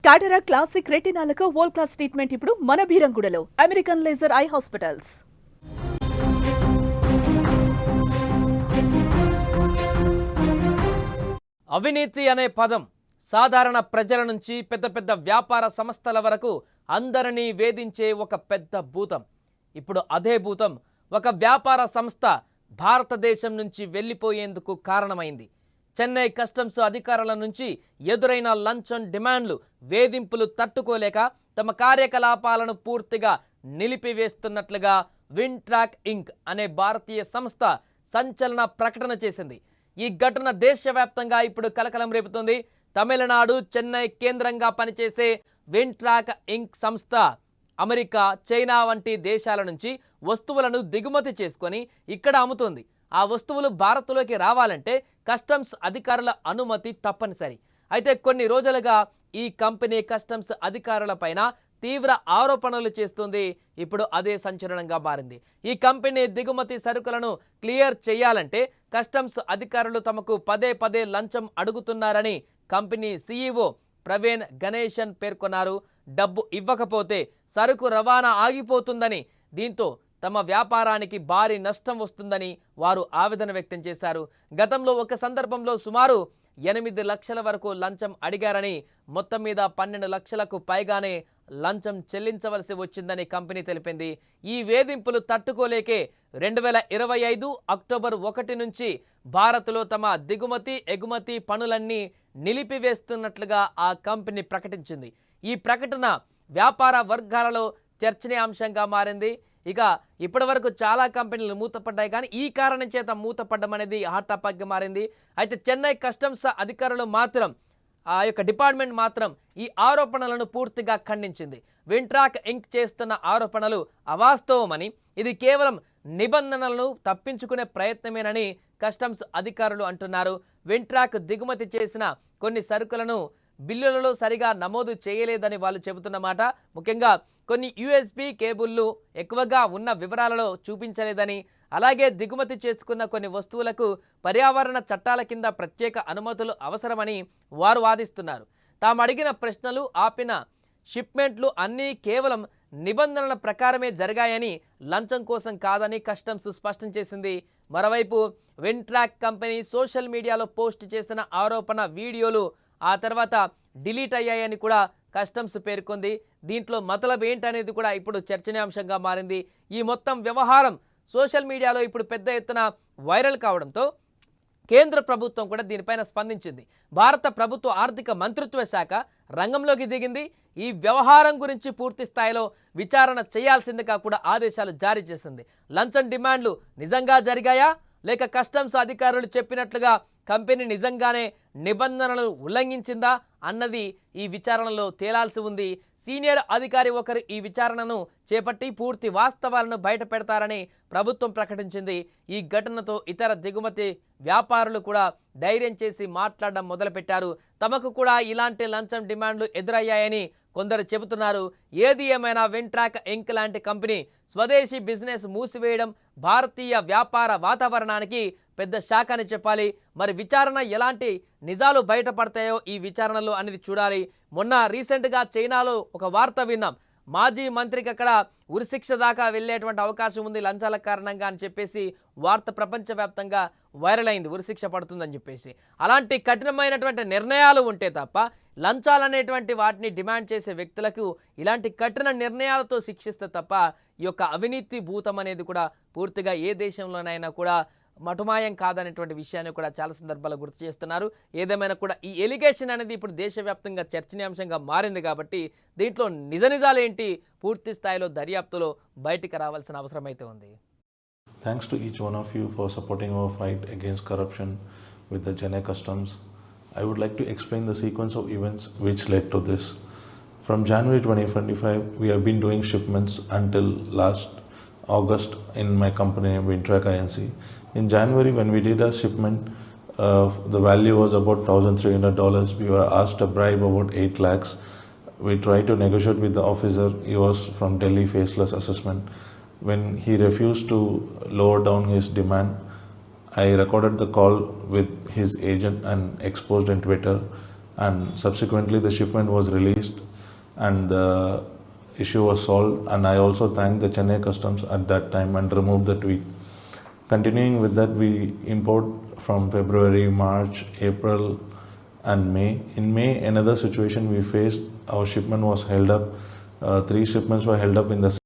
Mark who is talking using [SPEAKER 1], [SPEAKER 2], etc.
[SPEAKER 1] కాటరా classic రెటినాలకు world class treatment ఇప్పుడు మన భీరంగూడలో American laser eye hospitals.
[SPEAKER 2] అవినీతి అనే పదం సాధారణ ప్రజల నుంచి పెద్ద పెద్ద వ్యాపార సంస్థల వరకు అందరినీ వేధించే ఒక పెద్ద భూతం. ఇప్పుడు అదే భూతం ఒక వ్యాపార సంస్థ భారతదేశం నుంచి వెళ్ళిపోయేందుకు కారణమైంది. చెన్నై కస్టమ్స్ అధికారుల నుంచి ఎదురైన లంచం డిమాండ్లు, వేధింపులు తట్టుకోలేక తమ కార్యకలాపాలను పూర్తిగా నిలిపివేస్తున్నట్లుగా విన్ట్రాక్ ఇంక్ అనే భారతీయ సంస్థ సంచలన ప్రకటన చేసింది. ఈ ఘటన దేశవ్యాప్తంగా ఇప్పుడు కలకలం రేపుతుంది. తమిళనాడు, చెన్నై కేంద్రంగా పనిచేసే విన్ట్రాక్ ఇంక్ సంస్థ అమెరికా, చైనా వంటి దేశాల నుంచి వస్తువులను దిగుమతి చేసుకొని ఇక్కడ అమ్ముతుంది. ఆ వస్తువులు భారత్లోకి రావాలంటే కస్టమ్స్ అధికారుల అనుమతి తప్పనిసరి. అయితే కొన్ని రోజులుగా ఈ కంపెనీ కస్టమ్స్ అధికారులపైన తీవ్ర ఆరోపణలు చేస్తుంది. ఇప్పుడు అదే సంచలనంగా మారింది. ఈ కంపెనీ దిగుమతి సరుకులను క్లియర్ చేయాలంటే కస్టమ్స్ అధికారులు తమకు పదే పదే లంచం అడుగుతున్నారని కంపెనీ సీఈఓ ప్రవీణ్ గణేశన్ పేర్కొన్నారు. డబ్బు ఇవ్వకపోతే సరుకు రవాణా ఆగిపోతుందని, దీంతో తమ వ్యాపారానికి భారీ నష్టం వస్తుందని వారు ఆవేదన వ్యక్తం చేశారు. గతంలో ఒక సందర్భంలో సుమారు 8 లక్షల వరకు లంచం అడిగారని, మొత్తం మీద 12 లక్షలకు పైగానే లంచం చెల్లించవలసి వచ్చిందని కంపెనీ తెలిపింది. ఈ వేధింపులు తట్టుకోలేకే 2025 అక్టోబర్ 1 నుంచి భారత్లో తమ దిగుమతి, ఎగుమతి పనులన్నీ నిలిపివేస్తున్నట్లుగా ఆ కంపెనీ ప్రకటించింది. ఈ ప్రకటన వ్యాపార వర్గాలలో చర్చనీయాంశంగా మారింది. ఇక ఇప్పటివరకు చాలా కంపెనీలు మూతపడ్డాయి, కానీ ఈ కారణం చేత మూతపడ్డం అనేది హాట్ టాపిక్గా మారింది. అయితే చెన్నై కస్టమ్స్ అధికారులు మాత్రం, ఆ యొక్క డిపార్ట్మెంట్ మాత్రం ఈ ఆరోపణలను పూర్తిగా ఖండించింది. విన్ట్రాక్ ఇంక్ చేస్తున్న ఆరోపణలు అవాస్తవమని, ఇది కేవలం నిబంధనలను తప్పించుకునే ప్రయత్నమేనని కస్టమ్స్ అధికారులు అంటున్నారు. విన్ట్రాక్ దిగుమతి చేసిన కొన్ని సరుకులను బిల్లులలో సరిగా నమోదు చేయలేదని వాళ్ళు చెబుతున్నమాట. ముఖ్యంగా కొన్ని యూఎస్బీ కేబుల్లు ఎక్కువగా ఉన్న వివరాలలో చూపించలేదని, అలాగే దిగుమతి చేసుకున్న కొన్ని వస్తువులకు పర్యావరణ చట్టాల కింద ప్రత్యేక అనుమతులు అవసరమని వారు వాదిస్తున్నారు. తాము అడిగిన ప్రశ్నలు, ఆపిన షిప్మెంట్లు అన్నీ కేవలం నిబంధనల ప్రకారమే జరిగాయని, లంచం కోసం కాదని కస్టమ్స్ స్పష్టం చేసింది. మరోవైపు విన్ట్రాక్ కంపెనీ సోషల్ మీడియాలో పోస్ట్ చేసిన ఆరోపణ వీడియోలు ఆ తర్వాత డిలీట్ అయ్యాయని కూడా కస్టమ్స్ పేర్కొంది. దీంట్లో మతలబ్ ఏంటనేది కూడా ఇప్పుడు చర్చనీయాంశంగా మారింది. ఈ మొత్తం వ్యవహారం సోషల్ మీడియాలో ఇప్పుడు పెద్ద ఎత్తున వైరల్ కావడంతో కేంద్ర ప్రభుత్వం కూడా దీనిపైన స్పందించింది. భారత ప్రభుత్వ ఆర్థిక మంత్రిత్వ శాఖ రంగంలోకి దిగింది. ఈ వ్యవహారం గురించి పూర్తి స్థాయిలో విచారణ చేయాల్సిందిగా కూడా ఆదేశాలు జారీ చేసింది. లంచం డిమాండ్లు నిజంగా జరిగాయా, లేక కస్టమ్స్ అధికారులు చెప్పినట్లుగా కంపెనీ నిజంగానే నిబంధనలను ఉల్లంఘించిందా అన్నది ఈ విచారణలో తేలాల్సి ఉంది. సీనియర్ అధికారి ఒకరు ఈ విచారణను చేపట్టి పూర్తి వాస్తవాలను బయట పెడతారని ప్రభుత్వం ప్రకటించింది. ఈ ఘటనతో ఇతర దిగుమతి వ్యాపారులు కూడా ధైర్యం చేసి మాట్లాడడం మొదలుపెట్టారు. తమకు కూడా ఇలాంటి లంచం డిమాండ్లు ఎదురయ్యాయని కొందరు చెబుతున్నారు. ఏది ఏమైనా విన్ట్రాక్ ఇంక్ లాంటి కంపెనీ స్వదేశీ బిజినెస్ మూసివేయడం భారతీయ వ్యాపార వాతావరణానికి పెద్ద షాక్ అని చెప్పాలి. మరి విచారణ ఎలాంటి నిజాలు బయటపడతాయో ఈ విచారణలో అనేది చూడాలి. మొన్న రీసెంట్గా చైనాలో ఒక వార్త విన్నాం. మాజీ మంత్రికి అక్కడ ఉరిశిక్ష దాకా వెళ్ళేటువంటి అవకాశం ఉంది లంచాల కారణంగా అని చెప్పేసి వార్త ప్రపంచవ్యాప్తంగా వైరల్ అయింది, ఉరిశిక్ష పడుతుందని చెప్పేసి. అలాంటి కఠినమైనటువంటి నిర్ణయాలు ఉంటే తప్ప లంచాలనేటువంటి వాటిని డిమాండ్ చేసే వ్యక్తులకు ఇలాంటి కఠిన నిర్ణయాలతో శిక్షిస్తే తప్ప ఈ యొక్క అవినీతి భూతం అనేది కూడా పూర్తిగా ఏ దేశంలోనైనా కూడా మటుమాయం కాదనేటువంటి విషయాన్ని కూడా చాలా సందర్భాల్లో గుర్తు చేస్తున్నారు. ఏదేమైనా కూడా ఈ ఎలిగేషన్ అనేది ఇప్పుడు దేశవ్యాప్తంగా చర్చనీయాంశంగా మారింది కాబట్టి దీంట్లో నిజాలు ఏంటి పూర్తి స్థాయిలో దర్యాప్తులో బయటికి రావాల్సిన అవసరం అయితే ఉంది.
[SPEAKER 3] Thanks to each one of you for supporting our fight against corruption with the Chennai Customs. I would like to explain the sequence of events which led to this. From January 2025, we have been doing shipments until last August in my company name Vintrak Inc. In January, when we did a shipment, the value was about $1,300. We were asked a bribe about 8 lakhs. We tried to negotiate with the officer. He was from Delhi Faceless Assessment. When he refused to lower down his demand, I recorded the call with his agent and exposed on Twitter. and subsequently the shipment was released and the issue was solved, and I also thanked the Chennai Customs at that time and removed the tweet. Continuing with that, we import from February, March, April and May. In May, another situation we faced, our shipment was held up. 3 shipments were held up in the